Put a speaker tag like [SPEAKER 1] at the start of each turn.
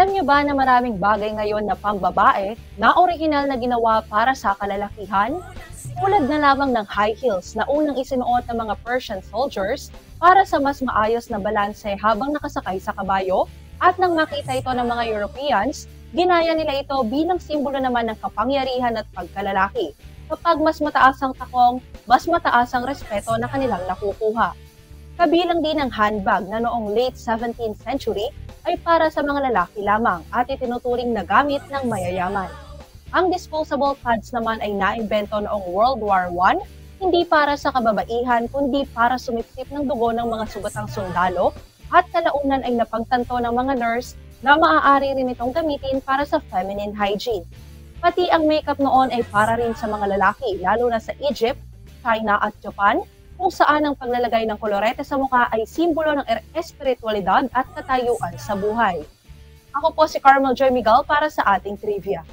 [SPEAKER 1] Alam niyo ba na maraming bagay ngayon na pambabae na orihinal na ginawa para sa kalalakihan? Tulad na lamang ng high heels na unang isinuot ng mga Persian soldiers para sa mas maayos na balanse habang nakasakay sa kabayo, at nang makita ito ng mga Europeans, ginaya nila ito bilang simbolo naman ng kapangyarihan at pagkalalaki. Kapag mas mataas ang takong, mas mataas ang respeto na kanilang nakukuha. Kabilang din ang handbag na noong late 17th century ay para sa mga lalaki lamang at itinuturing na gamit ng mayayaman. Ang disposable pads naman ay naimbento noong World War I, hindi para sa kababaihan kundi para sumipsip ng dugo ng mga sugatang sundalo, at kalaunan ay napagtanto ng mga nurse na maaari rin itong gamitin para sa feminine hygiene. Pati ang makeup noon ay para rin sa mga lalaki, lalo na sa Egypt, China at Japan, kung saan ang paglalagay ng kolorete sa mukha ay simbolo ng espiritualidad at katayuan sa buhay. Ako po si Carmel Joy Miguel para sa ating trivia.